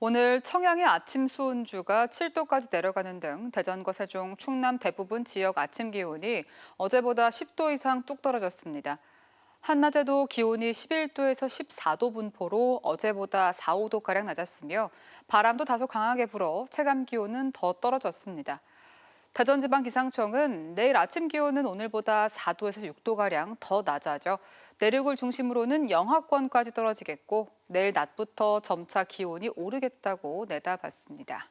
오늘 청양의 아침 수온주가 7도까지 내려가는 등 대전과 세종, 충남 대부분 지역 아침 기온이 어제보다 10도 이상 뚝 떨어졌습니다. 한낮에도 기온이 11도에서 14도 분포로 어제보다 4, 5도가량 낮았으며 바람도 다소 강하게 불어 체감 기온은 더 떨어졌습니다. 대전지방기상청은 내일 아침 기온은 오늘보다 4도에서 6도가량 더 낮아져 내륙을 중심으로는 영하권까지 떨어지겠고 내일 낮부터 점차 기온이 오르겠다고 내다봤습니다.